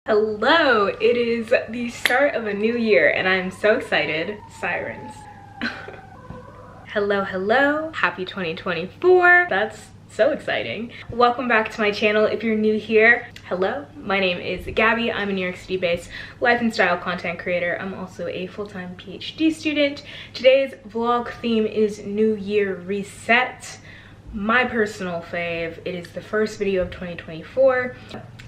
Hello, it is the start of a new year and I'm so excited. Sirens. Hello, happy 2024. That's so exciting. Welcome back to my channel. If you're new here, hello, my name is Gabby. I'm a New York City based life and style content creator. I'm also a full-time PhD student. Today's vlog theme is New Year Reset. My personal fave. It is the first video of 2024.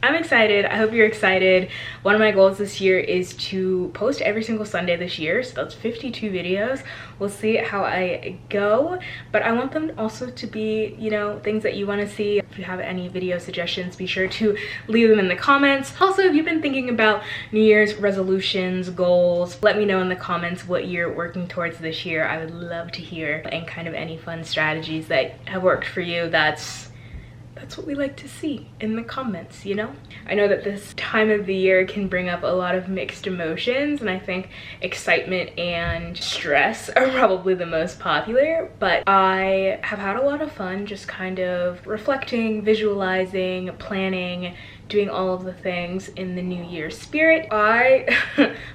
I'm excited. I hope you're excited. One of my goals this year is to post every single Sunday this year, so that's 52 videos. We'll see how I go, but I want them also to be, you know, things that you want to see. If you have any video suggestions, be sure to leave them in the comments. Also, if you've been thinking about New Year's resolutions, goals, let me know in the comments what you're working towards this year. I would love to hear, and kind of any fun strategies that have worked for you. That's what we like to see in the comments, you know? I know that this time of the year can bring up a lot of mixed emotions, and I think excitement and stress are probably the most popular, but I have had a lot of fun just kind of reflecting, visualizing, planning, doing all of the things in the New Year spirit. I,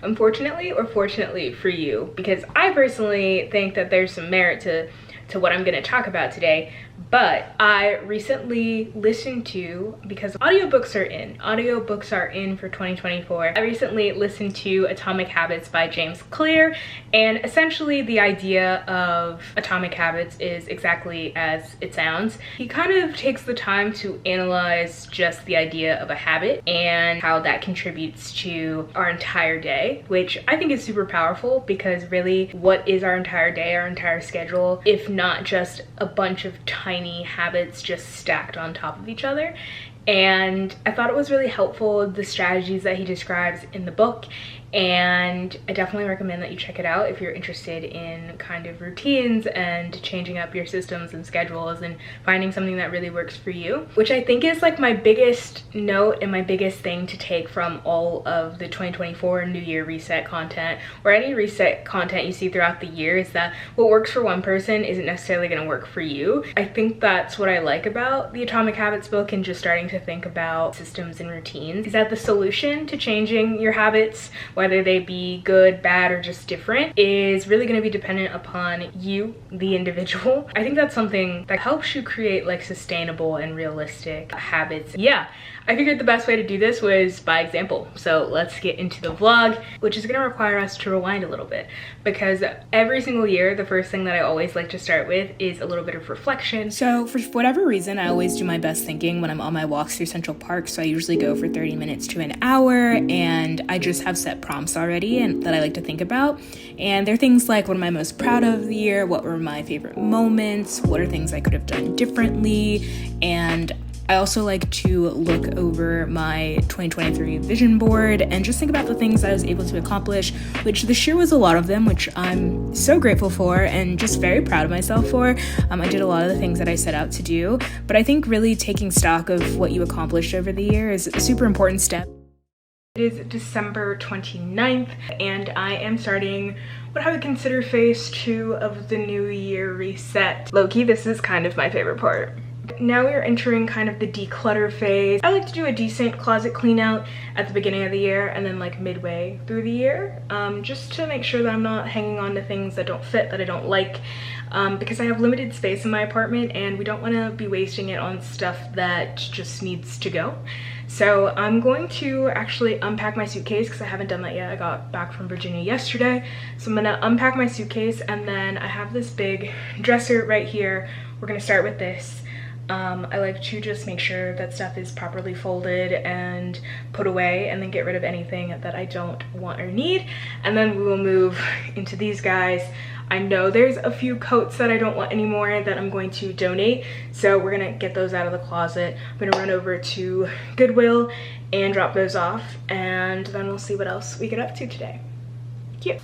unfortunately or fortunately for you, because I personally think that there's some merit to what I'm gonna talk about today, but I recently listened to, because audiobooks are in for 2024. I recently listened to Atomic Habits by James Clear, and essentially the idea of Atomic Habits is exactly as it sounds. He kind of takes the time to analyze just the idea of a habit and how that contributes to our entire day, which I think is super powerful, because really, what is our entire day, our entire schedule, if not just a bunch of tiny habits just stacked on top of each other? And I thought it was really helpful, the strategies that he describes in the book, and I definitely recommend that you check it out if you're interested in kind of routines and changing up your systems and schedules and finding something that really works for you, which I think is like my biggest note and my biggest thing to take from all of the 2024 New Year reset content, or any reset content you see throughout the year, is that what works for one person isn't necessarily going to work for you. I think that's what I like about the Atomic Habits book, and just starting to think about systems and routines, is that the solution to changing your habits, whether they be good, bad, or just different, is really going to be dependent upon you, the individual. I think that's something that helps you create like sustainable and realistic habits. Yeah, I figured the best way to do this was by example. So let's get into the vlog, which is going to require us to rewind a little bit, because every single year, the first thing that I always like to start with is a little bit of reflection. So for whatever reason, I always do my best thinking when I'm on my walks through Central Park. So I usually go for 30 minutes to an hour, and I just have set prompts already and that I like to think about. And they're things like, what am I most proud of the year? What were my favorite moments? What are things I could have done differently? And I also like to look over my 2023 vision board and just think about the things I was able to accomplish, which this year was a lot of them, which I'm so grateful for and just very proud of myself for. I did a lot of the things that I set out to do, but I think really taking stock of what you accomplished over the year is a super important step. It is December 29th, and I am starting what I would consider phase 2 of the New Year reset. Low-key, this is kind of my favorite part. Now we're entering kind of the declutter phase. I like to do a decent closet clean out at the beginning of the year and then like midway through the year, just to make sure that I'm not hanging on to things that don't fit, that I don't like, because I have limited space in my apartment and we don't want to be wasting it on stuff that just needs to go. So I'm going to actually unpack my suitcase, because I haven't done that yet. I got back from Virginia yesterday. So I'm gonna unpack my suitcase, and then I have this big dresser right here. We're gonna start with this. I like to just make sure that stuff is properly folded and put away, and then get rid of anything that I don't want or need. And then we will move into these guys. I know there's a few coats that I don't want anymore that I'm going to donate, so we're gonna get those out of the closet. I'm gonna run over to Goodwill and drop those off, and then we'll see what else we get up to today. Cute.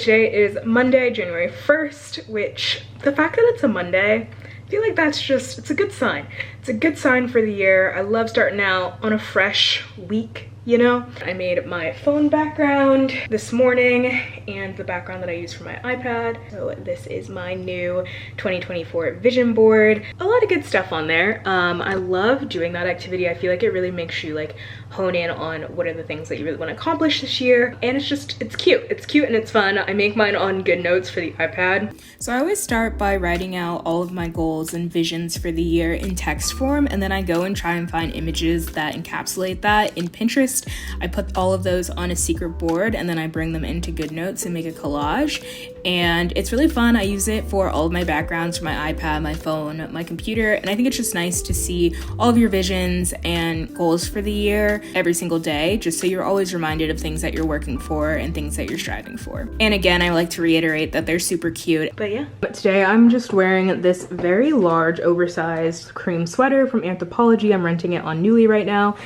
Today is Monday, January 1st, which the fact that it's a Monday, I feel like that's just, it's a good sign. It's a good sign for the year. I love starting out on a fresh week, you know? I made my phone background this morning and the background that I use for my iPad. So this is my new 2024 vision board. A lot of good stuff on there. I love doing that activity. I feel like it really makes you like hone in on what are the things that you really want to accomplish this year. And it's just, it's cute. It's cute and it's fun. I make mine on GoodNotes for the iPad. So I always start by writing out all of my goals and visions for the year in text form, and then I go and try and find images that encapsulate that in Pinterest. I put all of those on a secret board and then I bring them into GoodNotes and make a collage, and it's really fun. I use it for all of my backgrounds for my iPad, my phone, my computer, and I think it's just nice to see all of your visions and goals for the year every single day, just so you're always reminded of things that you're working for and things that you're striving for. And again, I like to reiterate that they're super cute. But yeah, but today I'm just wearing this very large oversized cream sweater from Anthropologie. I'm renting it on Nuuly right now.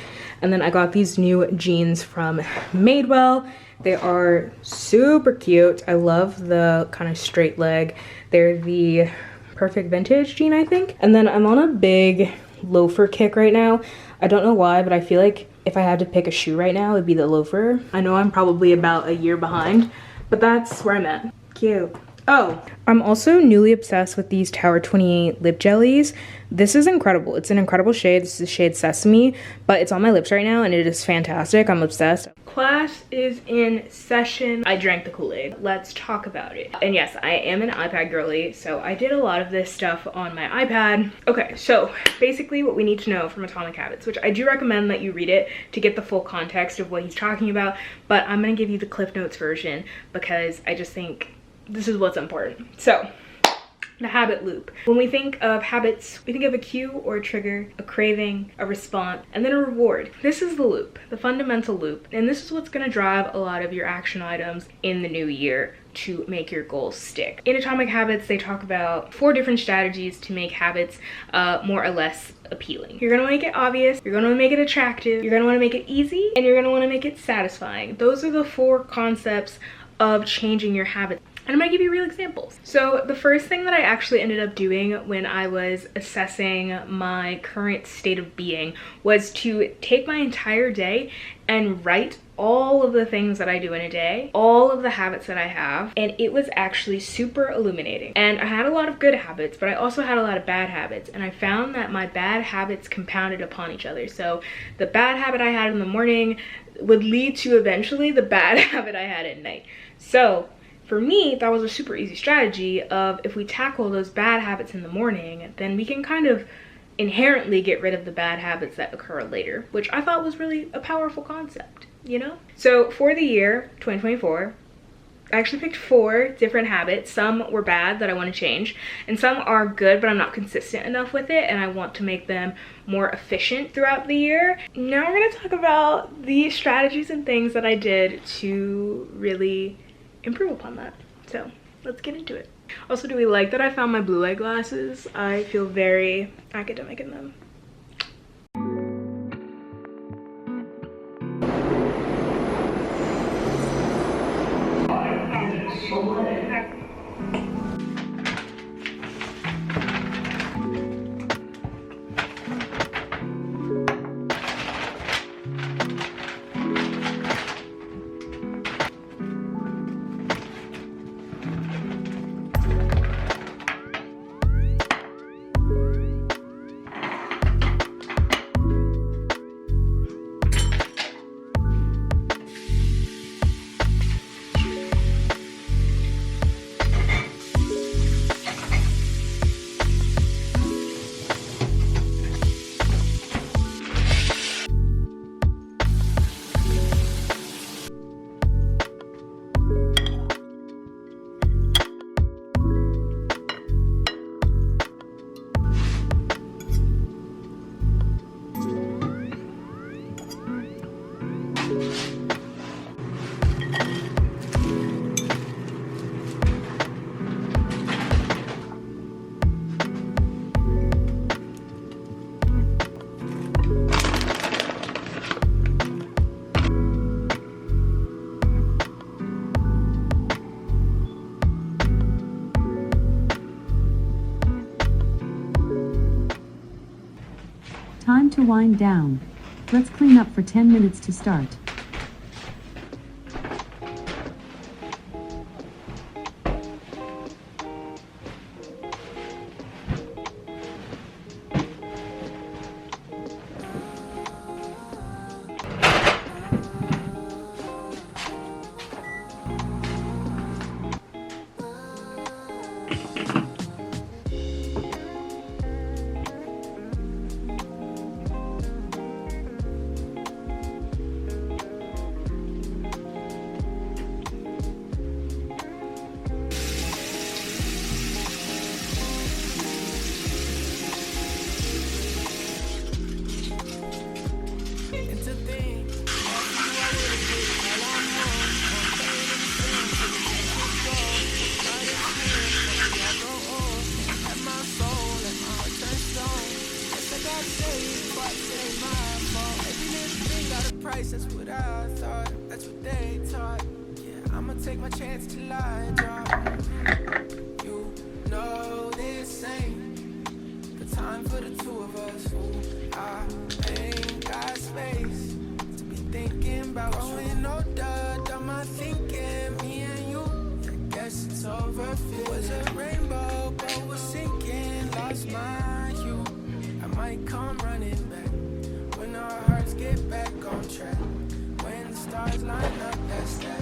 And then I got these new jeans from Madewell. They are super cute. I love the kind of straight leg. They're the perfect vintage jean, I think. And then I'm on a big loafer kick right now. I don't know why, but I feel like if I had to pick a shoe right now, it'd be the loafer. I know I'm probably about a year behind, but that's where I'm at. Cute. Oh, I'm also newly obsessed with these Tower 28 lip jellies. This is incredible. It's an incredible shade. This is the shade Sesame, but it's on my lips right now and it is fantastic. I'm obsessed. Class is in session. I drank the Kool-Aid. Let's talk about it. And yes, I am an iPad girly, so I did a lot of this stuff on my iPad. Okay, so basically what we need to know from Atomic Habits, which I do recommend that you read it to get the full context of what he's talking about, but I'm gonna give you the Cliff Notes version because I just think this is what's important. So, the habit loop. When we think of habits, we think of a cue or a trigger, a craving, a response, and then a reward. This is the loop, the fundamental loop. And this is what's gonna drive a lot of your action items in the new year to make your goals stick. In Atomic Habits, they talk about 4 different strategies to make habits more or less appealing. You're gonna make it obvious, you're gonna make it attractive, you're gonna wanna make it easy, and you're gonna wanna make it satisfying. Those are the 4 concepts of changing your habits. And I'm gonna give you real examples. So the first thing that I actually ended up doing when I was assessing my current state of being was to take my entire day and write all of the things that I do in a day, all of the habits that I have, and it was actually super illuminating. And I had a lot of good habits, but I also had a lot of bad habits, and I found that my bad habits compounded upon each other. So the bad habit I had in the morning would lead to eventually the bad habit I had at night. So for me, that was a super easy strategy of if we tackle those bad habits in the morning, then we can kind of inherently get rid of the bad habits that occur later, which I thought was really a powerful concept, you know? So for the year 2024, I actually picked 4 different habits. Some were bad that I want to change, and some are good, but I'm not consistent enough with it, and I want to make them more efficient throughout the year. Now we're gonna talk about the strategies and things that I did to really improve upon that. So let's get into it. Also, do we like that I found my blue light glasses? I feel very academic in them. to wind down. Let's clean up for 10 minutes to start. That's what I thought, that's what they taught. Yeah, I'ma take my chance till I drop. You know this ain't the time for the two of us. Ooh, I ain't got space to be thinking about growing older. Done my thinking, me and you. I guess it's over. It was a rainbow, but was sinking. Lost my hue. I might come running back when our hearts get back on track. When the stars line up, that's that.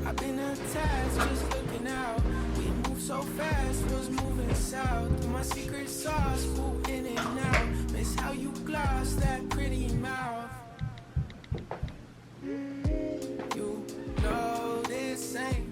I've been attached, just looking out. We move so fast, was moving south. My secret sauce, move in and out. Miss how you gloss that pretty mouth. You know this ain't.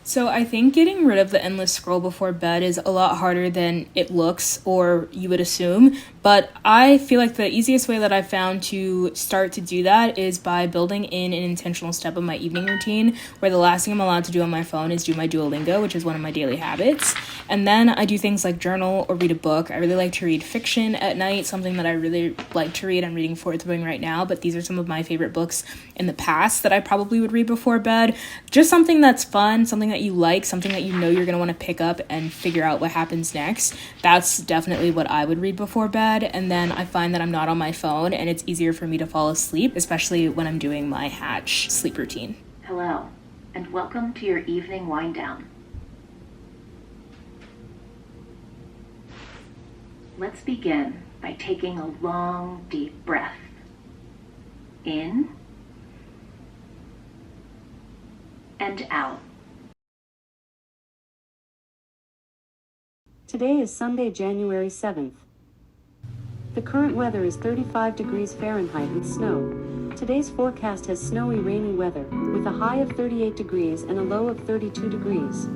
So I think getting rid of the endless scroll before bed is a lot harder than it looks or you would assume, but I feel like the easiest way that I've found to start to do that is by building in an intentional step of my evening routine where the last thing I'm allowed to do on my phone is do my Duolingo, which is one of my daily habits. And then I do things like journal or read a book. I really like to read fiction at night, something that I really like to read. I'm reading Fourth Wing right now, but these are some of my favorite books in the past that I probably would read before bed. Just something that's fun, something that you like, something that you know you're going to want to pick up and figure out what happens next. That's definitely what I would read before bed. And then I find that I'm not on my phone and it's easier for me to fall asleep, especially when I'm doing my Hatch sleep routine. Hello, and welcome to your evening wind down. Let's begin by taking a long, deep breath. In and out. Today is Sunday, January 7th. The current weather is 35 degrees Fahrenheit with snow. Today's forecast has snowy, rainy weather, with a high of 38 degrees and a low of 32 degrees.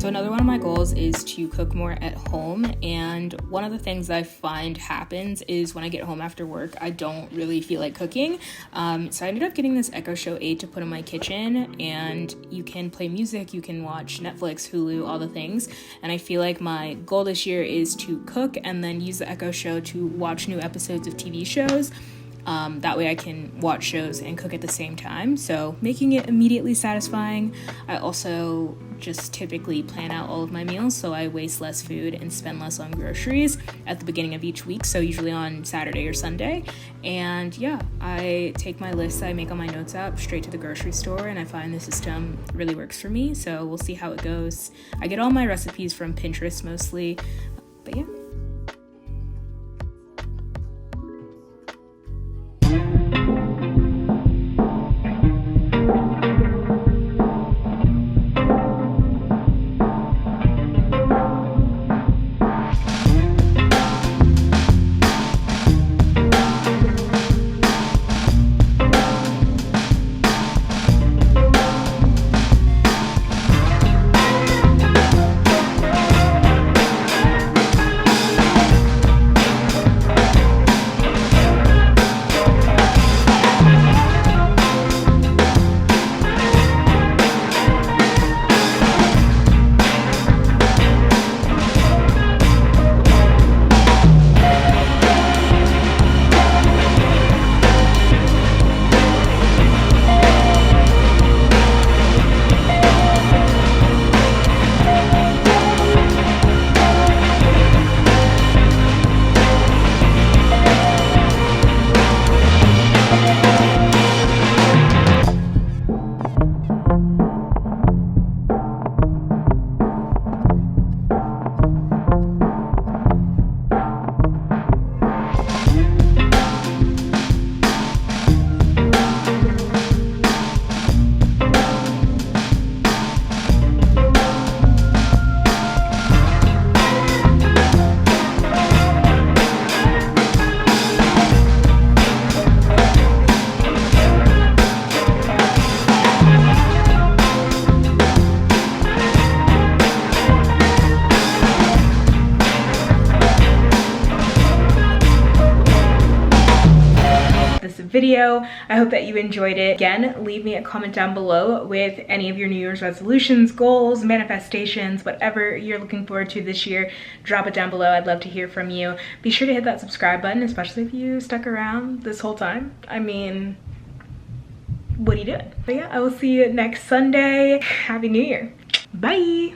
So another one of my goals is to cook more at home, and one of the things I find happens is when I get home after work, I don't really feel like cooking. So I ended up getting this Echo Show 8 to put in my kitchen, and you can play music, you can watch Netflix, Hulu, all the things. And I feel like my goal this year is to cook and then use the Echo Show to watch new episodes of TV shows. That way I can watch shows and cook at the same time, so making it immediately satisfying. I also just typically plan out all of my meals so I waste less food and spend less on groceries at the beginning of each week, so usually on Saturday or Sunday. And yeah, I take my lists I make on my notes app straight to the grocery store, and I find the system really works for me, so we'll see how it goes. I get all my recipes from Pinterest mostly, but yeah. Video. I hope that you enjoyed it. Again, leave me a comment down below with any of your New Year's resolutions, goals, manifestations, whatever you're looking forward to this year. Drop it down below. I'd love to hear from you. Be sure to hit that subscribe button, especially if you stuck around this whole time. I mean, what are you doing? But yeah, I will see you next Sunday. Happy New Year. Bye.